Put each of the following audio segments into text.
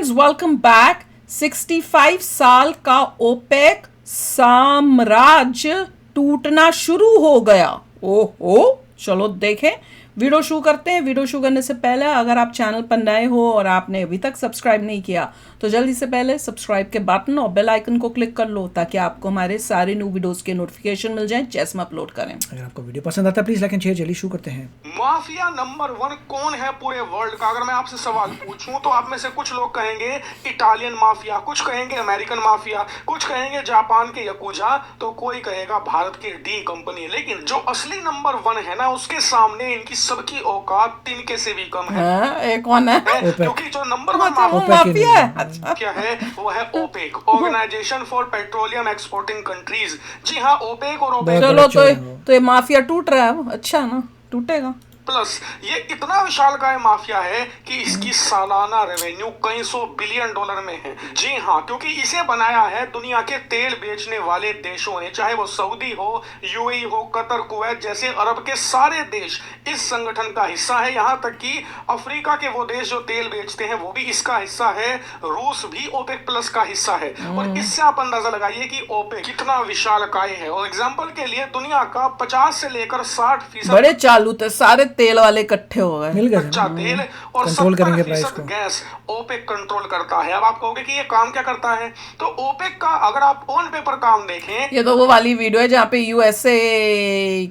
Friends welcome back. 65 साल का OPEC साम्राज्य टूटना शुरू हो गया। ओहो, चलो देखें। वीडियो शुरू करते हैं। वीडियो शुरू करने से पहले अगर आप चैनल पर नए हो और आपने अभी तक सब्सक्राइब नहीं किया तो जल्दी से पहले सब्सक्राइब के बटन और बेल आइकन को क्लिक कर लो ताकि आपको हमारे सारे न्यू वीडियोस के नोटिफिकेशन मिल जाएं जैसे हम अपलोड करें। अगर आपको वीडियो पसंद आता है प्लीज लाइक एंड शेयर। चलिए शुरू करते हैं। माफिया नंबर 1 कौन है पूरे वर्ल्ड का? अगर मैं आपसे सवाल पूछूं तो आप में से कुछ लोग कहेंगे इटालियन माफिया, कुछ कहेंगे अमेरिकन माफिया, कुछ कहेंगे जापान के याकुजा, तो कोई कहेगा भारत की डी कंपनी। लेकिन जो असली नंबर 1 है ना, उसके सामने इनकी सबकी औकात तिनके से भी कम है। कौन है? क्योंकि जो नंबर 1 माफिया है क्या है वो है OPEC, organisation for petroleum exporting countries. जी हाँ, ओपेक और ओपेक। चलो तो ये माफिया टूट रहा है, अच्छा ना, टूटेगा। प्लस ये इतना विशालकाय माफिया है कि इसकी सालाना रेवेन्यू कई सौ बिलियन डॉलर में है। जी हाँ, क्योंकि इसे बनाया है दुनिया के तेल बेचने वाले देशों ने, चाहे वो सऊदी हो, यूएई हो, कतर, कुवैत जैसे अरब के सारे देश इस संगठन का हिस्सा है। यहाँ तक कि अफ्रीका के वो देश जो तेल बेचते हैं वो भी इसका हिस्सा है। रूस भी ओपेक प्लस का हिस्सा है। और इससे आप अंदाजा लगाइए कि ओपेक कितना विशालकाय है। और एग्जाम्पल के लिए दुनिया का 50 से लेकर 60% बड़े चालू थे, सारे तेल वाले इकट्ठे हो गए। मिल गए कच्चा तेल और कंट्रोल करेंगे प्राइस 70% को। गैस ओपेक कंट्रोल करता है। अब आप कहोगे कि ये काम क्या करता है, तो ओपेक का अगर आप ऑन पेपर काम देखें, ये तो वो वाली वीडियो है जहाँ पे यूएसए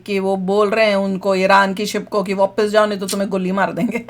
के वो बोल रहे हैं उनको, ईरान की शिप को, कि वापस जाओ नहीं तो तुम्हें गोली मार देंगे।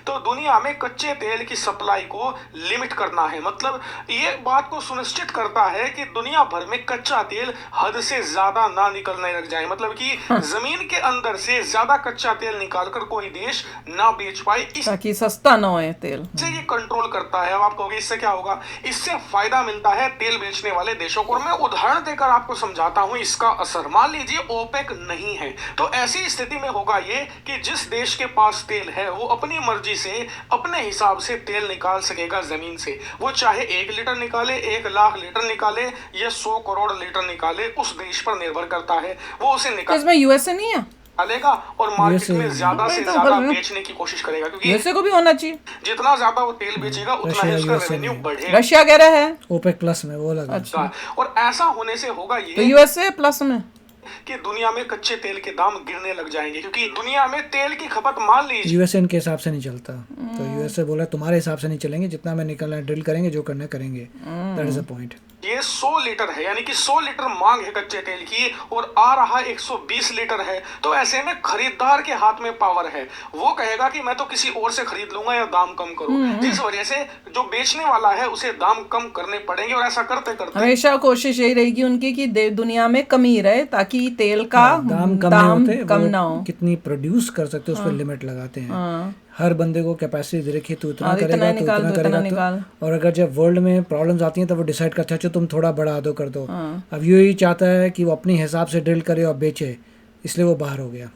तो दुनिया में कच्चे तेल की सप्लाई को लिमिट करना है। मतलब ये बात को सुनिश्चित करता है कि दुनिया भर में कच्चा तेल हद से ज्यादा ना निकलने लग जाए। मतलब कि जमीन के अंदर से ज्यादा कच्चा तेल निकालकर कोई देश ना बेच पाए, ताकि सस्ता ना हो तेल। इससे ये कंट्रोल करता है। अब आप कहोगे इससे क्या होगा? इससे फायदा मिलता है तेल बेचने वाले देशों को। और मैं उदाहरण देकर आपको समझाता हूं इसका असर। मान लीजिए ओपेक नहीं है, तो ऐसी स्थिति में होगा ये कि जिस देश के पास तेल है वो अपनी मर्जी से अपने हिसाब से तेल निकाल सकेगा जमीन से। वो चाहे 1 लीटर निकाले, 1 लाख लीटर निकाले या 100 करोड़ लीटर निकाले, उस देश पर निर्भर करता है। वो उसे इसमें यूएसए नहीं है, निकालेगा और मार्केट में ज्यादा से ज्यादा बेचने की कोशिश करेगा। क्योंकि यूएसए को भी होना चाहिए। जितना ज्यादा वो तेल बेचेगा उतना ही उसका रेवेन्यू बढ़ेगा। रशिया कह रहा है ओपेक प्लस में वो लगा। अच्छा, और ऐसा होने से होगा ये तो यूएसए प्लस में कि दुनिया में कच्चे तेल के दाम गिरने लग जाएंगे। क्योंकि दुनिया में तेल की खपत, मान लीजिए यूएसए के हिसाब से नहीं चलता, तो यूएसए बोला तुम्हारे हिसाब से नहीं चलेंगे, जितना मैं निकलना है ड्रिल करेंगे, जो करना करेंगे। That is the point. ये 100 लीटर है, यानी कि 100 लीटर मांग है कच्चे तेल की और आ रहा 120 लीटर है। तो ऐसे में खरीदार के हाथ में पावर है। वो कहेगा कि मैं तो किसी और से खरीद लूंगा या दाम कम करो। जिस वजह से जो बेचने वाला है उसे दाम कम करने पड़ेंगे। और ऐसा करते करते हमेशा कोशिश यही रहेगी उनकी कि दुनिया में कमी रहे ताकि तेल का दाम कम ना हो। कितनी प्रोड्यूस कर सकते हैं उस पर लिमिट लगाते हैं। हर बंदे को कैपेसिटी दे रखी है, तो इतना करेगा तो इतना करेगा। और अगर जब वर्ल्ड में प्रॉब्लम्स आती हैं तो वो डिसाइड करता है तुम थोड़ा बढ़ा दो, कर दो। अब यूएई चाहता है कि वो अपने हिसाब से ड्रिल करे और बेचे, इसलिए वो बाहर हो गया।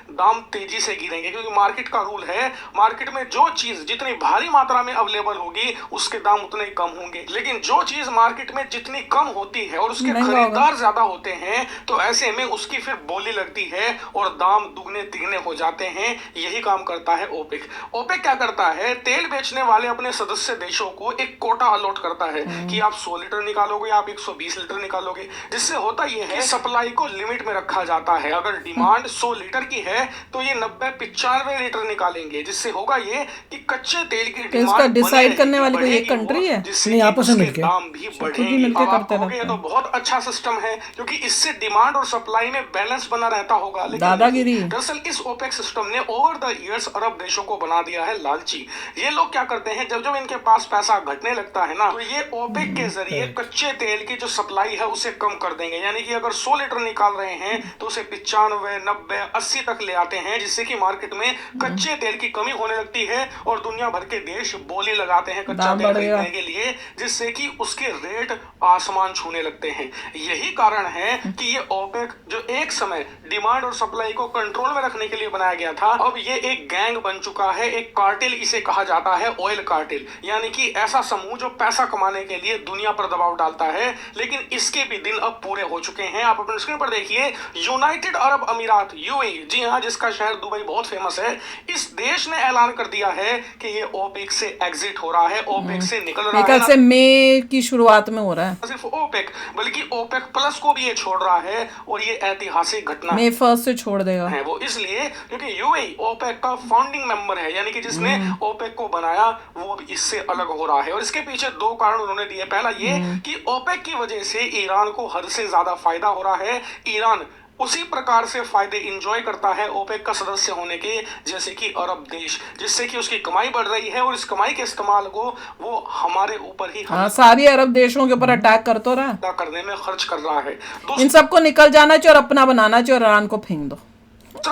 दाम तेजी से गिरेंगे। क्योंकि मार्केट का रूल है, मार्केट में जो चीज जितनी भारी मात्रा में अवेलेबल होगी उसके दाम उतने ही कम होंगे। लेकिन जो चीज मार्केट में जितनी कम होती है और उसके खरीदार ज्यादा होते हैं, तो ऐसे में उसकी फिर बोली लगती है और दाम दुगने तिगने हो जाते हैं। यही काम करता है ओपेक। ओपेक क्या करता है? तेल बेचने वाले अपने सदस्य देशों को एक कोटा अलॉट करता है कि आप 100 लीटर निकालोगे, आप 120 लीटर निकालोगे। जिससे होता यह है सप्लाई को लिमिट में रखा जाता है। अगर डिमांड 100 लीटर की है तो ये 90-95 लीटर निकालेंगे। जिससे होगा ये कि कच्चे तेल की डिमांड डिसाइड करने वाली कोई एक कंट्री है, नहीं आपस में मिलके दाम भी बढ़ेंगे। तो बहुत अच्छा सिस्टम है क्योंकि इससे डिमांड और सप्लाई में बैलेंस बना रहता होगा। दादागिरी। दरअसल इस ओपेक सिस्टम ने ओवर द ईयर्स अरब देशों को बना दिया है लालची। ये लोग क्या करते हैं, जब जब इनके पास पैसा घटने लगता है ना, तो ये ओपेक के जरिए कच्चे तेल की जो सप्लाई है उसे कम कर देंगे। यानी कि अगर 100 लीटर निकाल रहे हैं तो उसे 95, 90, 80 तक ले आते हैं। जिससे कि मार्केट में कच्चे तेल की कमी होने लगती है और दुनिया भर के देश बोली लगाते हैं कच्चा तेल खरीदने के लिए, जिससे कि उसके रेट आसमान छूने लगते हैं। यही कारण है कि ये ओपेक, जो एक समय डिमांड और सप्लाई को कंट्रोल में रखने के लिए बनाया गया था, अब ये एक गैंग बन चुका है, एक कार्टेल इसे कहा जाता है, ऑयल कार्टेल। यानी कि ऐसा समूह जो पैसा कमाने के लिए दुनिया पर दबाव डालता है। लेकिन इसके भी दिन अब पूरे हो चुके हैं। आप अपने स्क्रीन पर देखिए, यूनाइटेड अरब अमीरात यूएई जी हाँ, जिसका शहर दुबई बहुत फेमस है, इस देश ने ऐलान कर दिया है कि ये ओपेक से एग्जिट हो रहा है, ओपेक से निकल रहा मेरे ख्याल है। से मई की शुरुआत में हो रहा है, सिर्फ ओपेक बल्कि ओपेक प्लस को भी ये छोड़ रहा है, और ये ऐतिहासिक घटना मई 1 से छोड़ देगा है वो इसलिए क्योंकि यूएई ओपेक का फाउंडिंग मेंबर है, यानी कि जिसने ओपेक को बनाया वो अब इससे अलग हो रहा है। और इसके पीछे दो कारण उन्होंने दिए। पहला ये कि ओपेक की वजह से ईरान को हद से ज्यादा फायदा हो रहा है, ईरान उसी प्रकार से फायदे इंजॉय करता है ओपेक का सदस्य होने के जैसे कि अरब देश, जिससे कि उसकी कमाई बढ़ रही है, और इस कमाई के इस्तेमाल को वो हमारे ऊपर ही सारी अरब देशों के ऊपर अटैक करता रहा, करने में खर्च कर रहा है। इन सबको निकल जाना चाहिए और अपना बनाना चाहिए और ईरान को फेंक दो,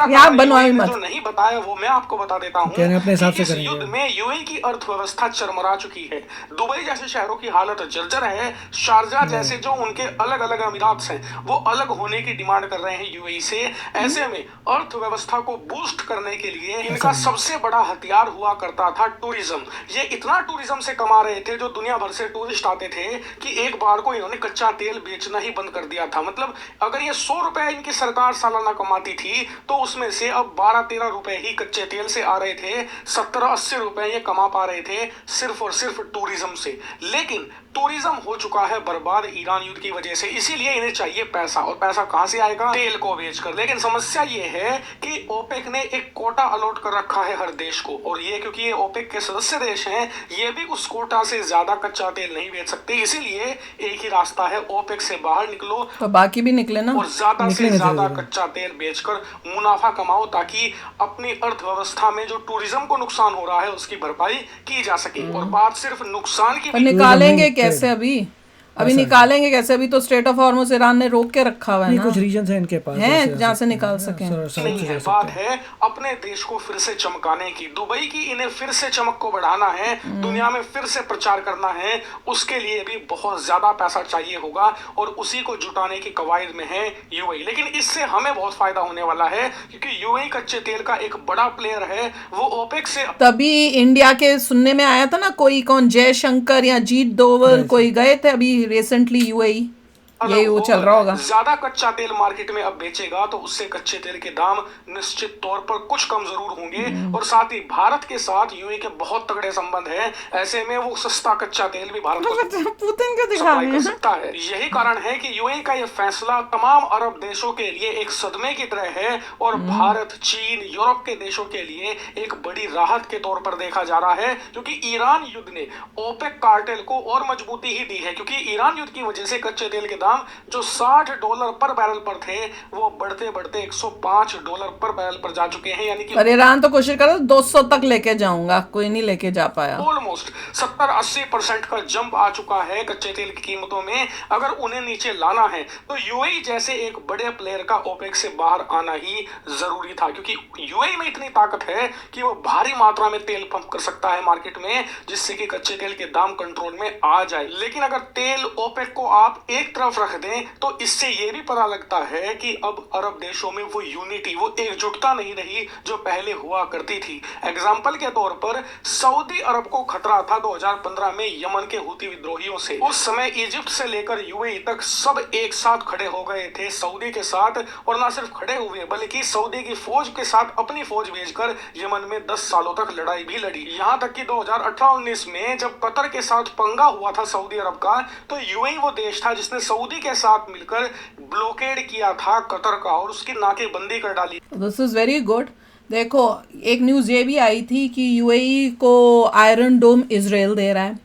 यार बनवाई मत। जो नहीं बताया वो मैं आपको बता देता हूँ। अपने हिसाब से इस युद्ध में यूएई की अर्थव्यवस्था चरमरा चुकी है, दुबई जैसे शहरों की हालत जर्जर है, शारजा जैसे जो उनके अलग अलग अमीरात हैं वो अलग होने की डिमांड कर रहे हैं यूएई से। ऐसे में अर्थव्यवस्था को बूस्ट करने के लिए इनका सबसे बड़ा हथियार हुआ करता था टूरिज्म। ये इतना टूरिज्म से कमा रहे थे, जो दुनिया भर से टूरिस्ट आते थे, कि एक बार को इन्होंने कच्चा तेल बेचना ही बंद कर दिया था। मतलब अगर ये 100 रुपए इनकी सरकार सालाना कमाती थी तो उसमें से अब 12-13 रुपए ही कच्चे तेल से आ रहे थे, 70-80 रुपए ये कमा पा रहे थे सिर्फ और सिर्फ टूरिज्म से। लेकिन टूरिज्म हो चुका है बर्बाद ईरान युद्ध की वजह से, इसीलिए इन्हें चाहिए पैसा, और पैसा कहां से आएगा? तेल को बेचकर। लेकिन समस्या ये है कि ओपेक ने एक कोटा अलॉट कर रखा है हर देश को, और ये क्योंकि ये ओपेक के सदस्य देश हैं, ये भी उस कोटा से ज्यादा कच्चा तेल नहीं बेच सकते, इसीलिए एक ही रास्ता है, ओपेक से बाहर निकलो तो बाकी भी निकले ना, और ज्यादा से ज्यादा कच्चा तेल बेचकर मुनाफा कमाओ, ताकि अपनी अर्थव्यवस्था में जो टूरिज्म को नुकसान हो रहा है उसकी भरपाई की जा सके। और बात सिर्फ नुकसान की निकालेंगे कैसे? अभी निकालेंगे कैसे? अभी तो स्टेट ऑफ हॉर्मुज ईरान ने रोक के रखा हुआ है ना, कुछ रीजन है इनके पास हैं जहाँ से निकाल सके। नहीं है, बात है अपने देश को फिर से चमकाने की, दुबई की इन्हें फिर से चमक को बढ़ाना है, दुनिया में फिर से प्रचार करना है, उसके लिए भी बहुत ज्यादा पैसा चाहिए होगा, और उसी को जुटाने की कवायद में है यूएई। लेकिन इससे हमें बहुत फायदा होने वाला है, क्योंकि यूएई कच्चे तेल का एक बड़ा प्लेयर है, वो ओपेक से। तभी इंडिया के सुनने में आया था ना, कोई कौन जयशंकर या जीत डोवल कोई गए थे अभी रिसेंटली यूएई, यही वो चल रहा होगा। ज्यादा कच्चा तेल मार्केट में अब बेचेगा तो उससे कच्चे तेल के दाम निश्चित तौर पर कुछ कम जरूर होंगे, और साथ ही भारत के साथ यूएई के बहुत तगड़े संबंध हैं, ऐसे में वो सस्ता कच्चा तेल भी भारत को पुतिन को सप्लाई कर सकता है। यही कारण है कि यूएई का ये फैसला तमाम अरब देशों के लिए एक सदमे की तरह है, और भारत, चीन, यूरोप के देशों के लिए एक बड़ी राहत के तौर पर देखा जा रहा है, क्योंकि ईरान युद्ध ने ओपेक कार्टेल को और मजबूती ही दी है, क्योंकि ईरान युद्ध की वजह से कच्चे तेल के दाम जो $60 पर बैरल पर थे वो बढ़ते बढ़ते $105 पर बैरल पर जा चुके हैं, यानी कि पर ईरान तो कोशिश कर रहा है 200 तक लेके जाऊंगा, कोई नहीं लेके जा पाया। ऑलमोस्ट 70-80% का जंप आ चुका है कच्चे तेल की कीमतों में। अगर उन्हें नीचे लाना है तो यूएई जैसे एक बड़े प्लेयर का ओपेक से बाहर आना ही जरूरी था, क्योंकि यूएई में इतनी ताकत है कि वो भारी मात्रा में तेल पंप कर सकता है मार्केट में, जिससे कि कच्चे तेल के दाम कंट्रोल में आ जाए। लेकिन अगर तेल ओपेक को आप एक तरफ रख दें तो इससे ये भी पता लगता है कि अब अरब देशों में वो यूनिटी, वो एकजुटता नहीं रही जो पहले हुआ करती थी। एग्जाम्पल के तौर पर सऊदी अरब को खतरा था 2015 में यमन के हुती विद्रोहियों से। उस समय इजिप्ट से लेकर यूएई तक सब एक साथ खड़े हो गए थे सऊदी के साथ, और ना सिर्फ खड़े हुए बल्कि सऊदी की फौज के साथ अपनी फौज भेजकर यमन में 10 सालों तक लड़ाई भी लड़ी। यहाँ तक कि 2018-19 में जब कतर के साथ पंगा हुआ था सऊदी अरब का, तो यूएई वो देश था जिसने सऊदी के साथ मिलकर ब्लॉकेड किया था कतर का और उसकी नाकेबंदी कर डाली। This is very good. देखो एक न्यूज़ ये भी आई थी कि यूएई को आयरन डोम इजराइल दे रहा है,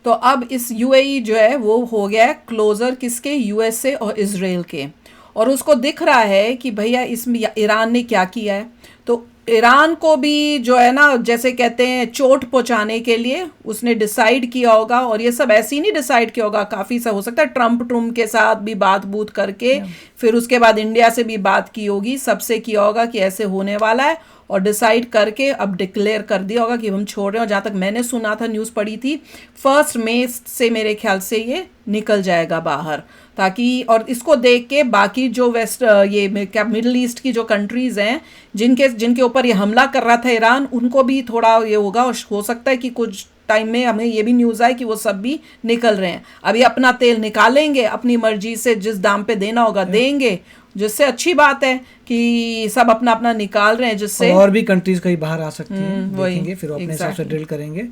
तो अब इस यूएई जो है वो हो गया है क्लोजर किसके, यूएसए और इजराइल के, और उसको दिख रहा है कि भैया इसमें ईरान ने क्या किया है, तो ईरान को भी जो है ना जैसे कहते हैं चोट पहुंचाने के लिए उसने डिसाइड किया होगा, और ये सब ऐसे ही नहीं डिसाइड किया होगा, काफ़ी सा हो सकता है ट्रम्प के साथ भी बात बूत करके फिर उसके बाद इंडिया से भी बात की होगी, सबसे किया होगा कि ऐसे होने वाला है, और डिसाइड करके अब डिक्लेयर कर दिया होगा कि हम छोड़ रहे हैं। और जहाँ तक मैंने सुना था, न्यूज़ पढ़ी थी, 1 मई से मेरे ख्याल से ये निकल जाएगा बाहर, ताकि और इसको देख के बाकी जो वेस्ट ये क्या मिडल ईस्ट की जो कंट्रीज़ हैं जिनके ऊपर ये हमला कर रहा था ईरान, उनको भी थोड़ा ये होगा, और हो सकता है कि कुछ टाइम में हमें ये भी न्यूज़ आए कि वो सब भी निकल रहे हैं। अभी अपना तेल निकालेंगे अपनी मर्जी से, जिस दाम पे देना होगा देंगे, जिससे अच्छी बात है। कि सब अपना अपना निकाल रहे हैं, जिससे और भी कंट्रीज कहीं बाहर आ सकती हैं, देखेंगे फिर अपने हिसाब से ड्रिल करेंगे।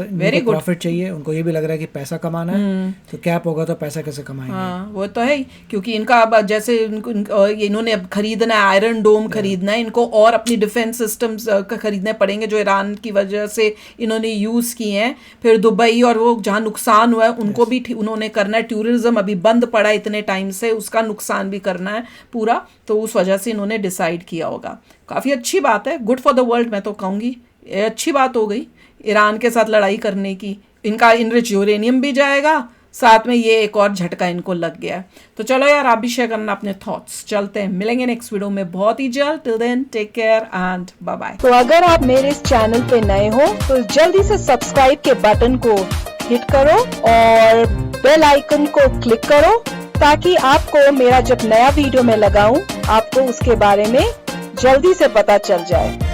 वेरी गुड, प्रॉफिट चाहिए उनको, ये भी लग रहा है कि पैसा कमाना है, तो कैप होगा तो पैसा कैसे कमाएंगे। हाँ वो तो है ही, क्योंकि इनका अब जैसे इन्होंने अब खरीदना है, आयरन डोम खरीदना है इनको, और अपनी डिफेंस सिस्टम्स खरीदने पड़ेंगे जो ईरान की वजह से इन्होंने यूज किए हैं। फिर दुबई और वो जहाँ नुकसान हुआ है उनको भी उन्होंने करना है। टूरिज्म अभी बंद पड़ा इतने टाइम से, उसका नुकसान भी करना है पूरा, तो उस वजह से इन्होंने डिसाइड किया होगा। काफ़ी अच्छी बात है, गुड फॉर द वर्ल्ड मैं तो कहूँगी, ये अच्छी बात हो गई ईरान के साथ लड़ाई करने की। इनका इनरिच यूरेनियम भी जाएगा, साथ में ये एक और झटका इनको लग गया है। तो चलो यार, आप भी शेयर करना अपने थॉट्स। चलते हैं, मिलेंगे नेक्स्ट वीडियो में बहुत ही जल्द। Till then take care and bye bye. तो अगर आप मेरे इस चैनल पे नए हो तो जल्दी से सब्सक्राइब के बटन को हिट करो और बेल आइकन को क्लिक करो, ताकि आपको मेरा जब नया वीडियो मैं लगाऊं आपको उसके बारे में जल्दी से पता चल जाए।